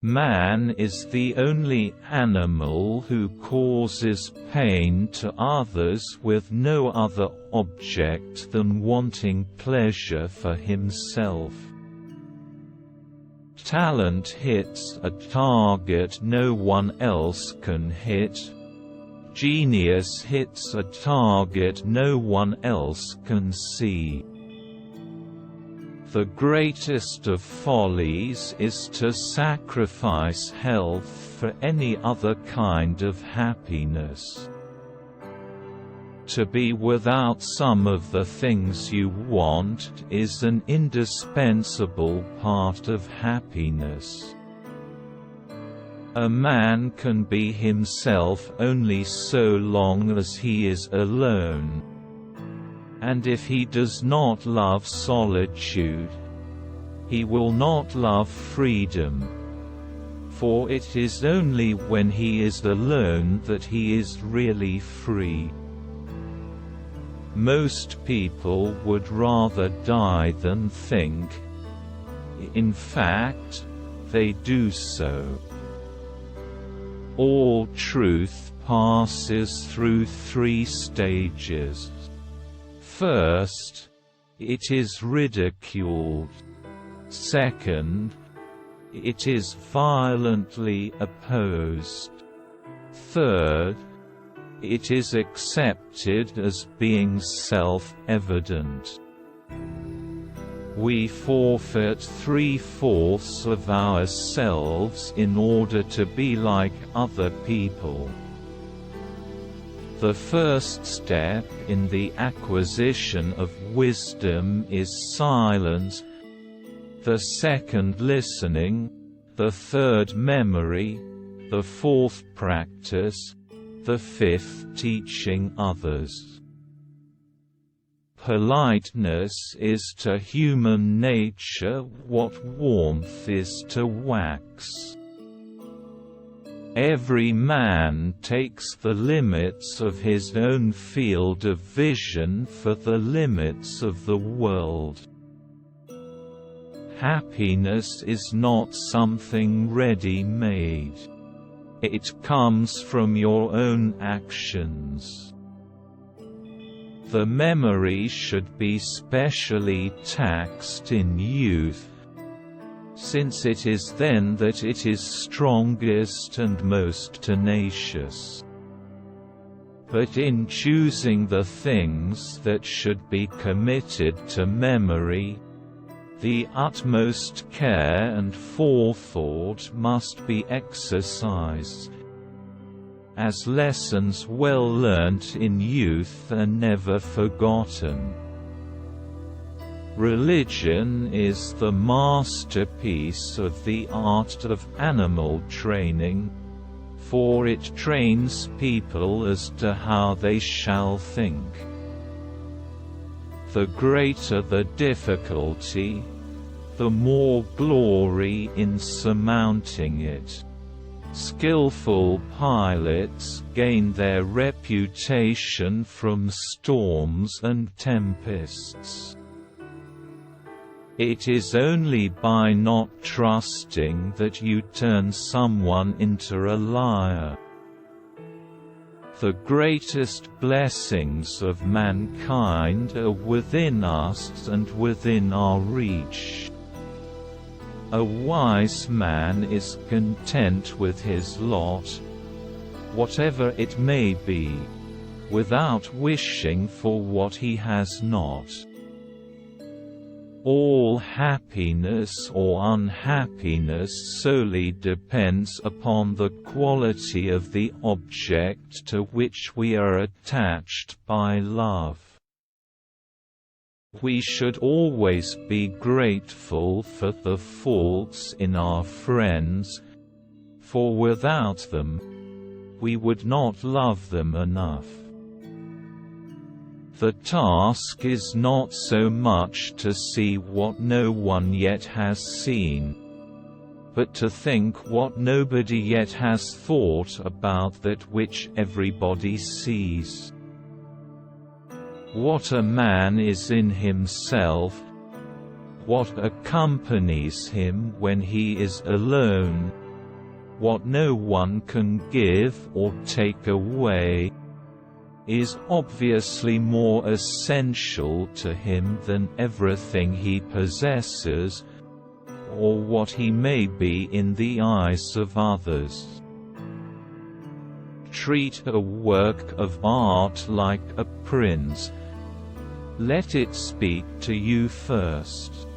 Man is the only animal who causes pain to others with no other object than wanting pleasure for himself. Talent hits a target no one else can hit. Genius hits a target no one else can see. The greatest of follies is to sacrifice health for any other kind of happiness. To be without some of the things you want is an indispensable part of happiness. A man can be himself only so long as he is alone. And if he does not love solitude, he will not love freedom. For it is only when he is alone that he is really free. Most people would rather die than think. In fact, they do so. All truth passes through 3 stages. First, it is ridiculed. Second, it is violently opposed. Third, it is accepted as being self-evident. We forfeit 3/4 of ourselves in order to be like other people. The first step in the acquisition of wisdom is silence, the second listening, the third memory, the fourth practice, the fifth teaching others. Politeness is to human nature what warmth is to wax. Every man takes the limits of his own field of vision for the limits of the world. Happiness is not something ready-made. It comes from your own actions. The memory should be specially taxed in youth, since it is then that it is strongest and most tenacious. But in choosing the things that should be committed to memory, the utmost care and forethought must be exercised, as lessons well learnt in youth are never forgotten. Religion is the masterpiece of the art of animal training, for it trains people as to how they shall think. The greater the difficulty, the more glory in surmounting it. Skillful pilots gain their reputation from storms and tempests. It is only by not trusting that you turn someone into a liar. The greatest blessings of mankind are within us and within our reach. A wise man is content with his lot, whatever it may be, without wishing for what he has not. All happiness or unhappiness solely depends upon the quality of the object to which we are attached by love. We should always be grateful for the faults in our friends, for without them, we would not love them enough. The task is not so much to see what no one yet has seen, but to think what nobody yet has thought about that which everybody sees. What a man is in himself, what accompanies him when he is alone, what no one can give or take away, is obviously more essential to him than everything he possesses, or what he may be in the eyes of others. Treat a work of art like a prince. Let it speak to you first.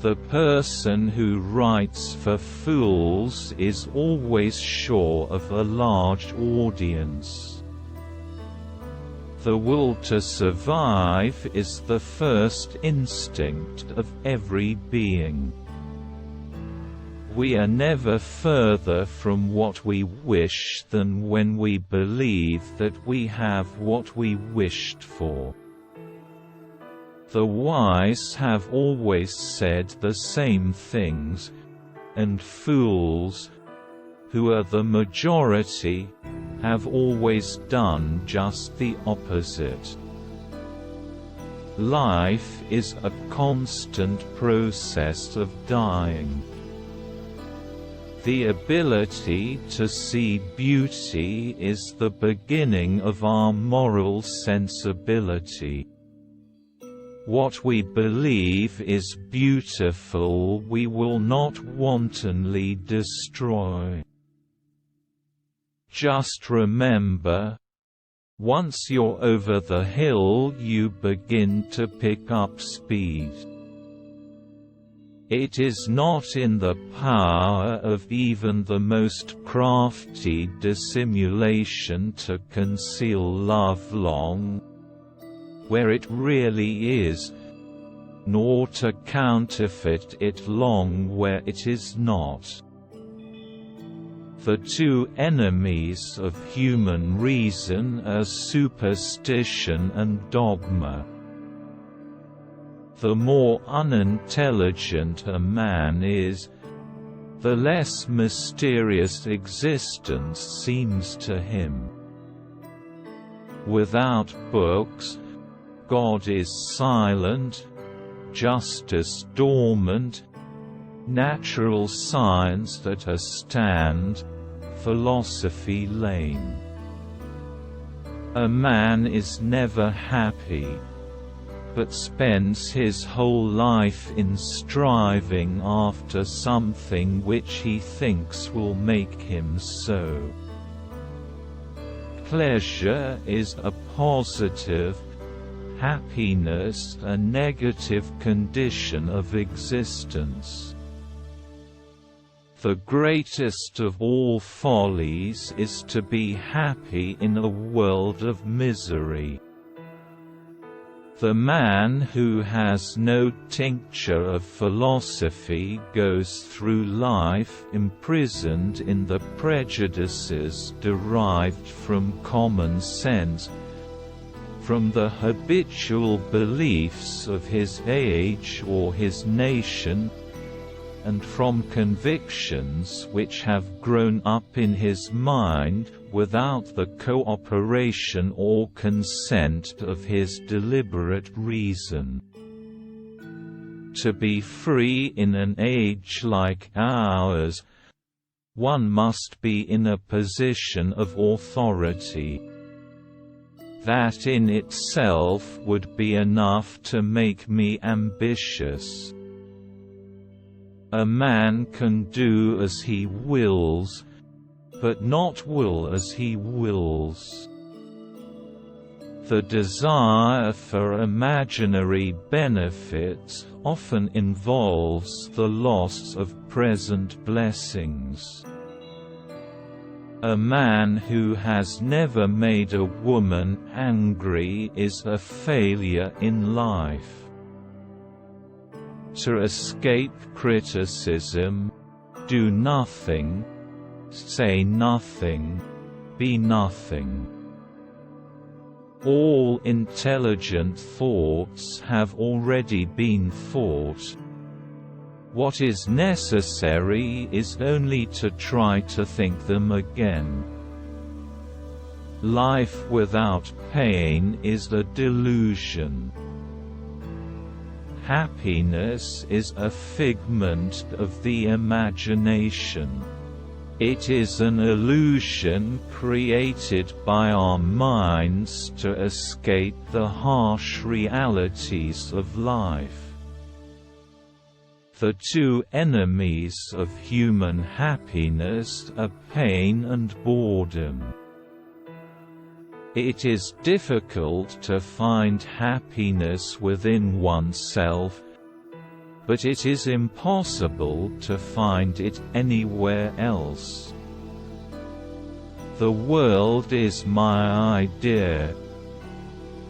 The person who writes for fools is always sure of a large audience. The will to survive is the first instinct of every being. We are never further from what we wish than when we believe that we have what we wished for. The wise have always said the same things, and fools, who are the majority, have always done just the opposite. Life is a constant process of dying. The ability to see beauty is the beginning of our moral sensibility. What we believe is beautiful we will not wantonly destroy. Just remember, once you're over the hill you begin to pick up speed. It is not in the power of even the most crafty dissimulation to conceal love long, where it really is, nor to counterfeit it long where it is not. The two enemies of human reason are superstition and dogma. The more unintelligent a man is, the less mysterious existence seems to him. Without books, God is silent, justice dormant, natural science at a stand, philosophy lame. A man is never happy, but spends his whole life in striving after something which he thinks will make him so. Pleasure is a positive, happiness a negative condition of existence. The greatest of all follies is to be happy in a world of misery. The man who has no tincture of philosophy goes through life imprisoned in the prejudices derived from common sense, from the habitual beliefs of his age or his nation, and from convictions which have grown up in his mind without the cooperation or consent of his deliberate reason. To be free in an age like ours, one must be in a position of authority. That in itself would be enough to make me ambitious. A man can do as he wills, but not will as he wills. The desire for imaginary benefits often involves the loss of present blessings. A man who has never made a woman angry is a failure in life. To escape criticism, do nothing, say nothing, be nothing. All intelligent thoughts have already been thought. What is necessary is only to try to think them again. Life without pain is a delusion. happiness is a figment of the imagination. It is an illusion created by our minds to escape the harsh realities of life. The two enemies of human happiness are pain and boredom. It is difficult to find happiness within oneself, but it is impossible to find it anywhere else. The world is my idea.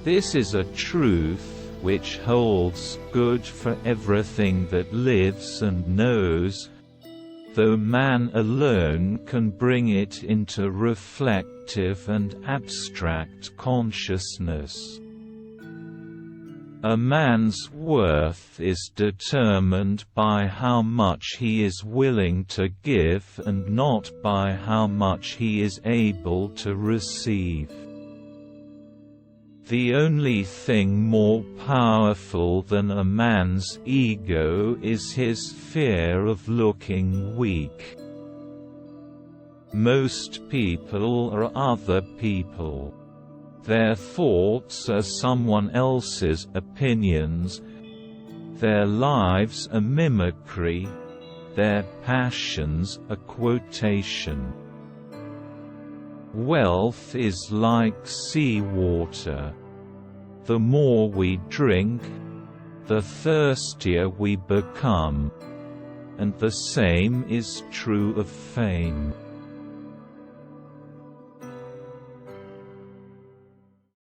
This is a truth which holds good for everything that lives and knows, though man alone can bring it into reflective and abstract consciousness. A man's worth is determined by how much he is willing to give and not by how much he is able to receive. The only thing more powerful than a man's ego is his fear of looking weak. Most people are other people. Their thoughts are someone else's opinions, their lives a mimicry, their passions a quotation. Wealth is like seawater. The more we drink, the thirstier we become, and the same is true of fame.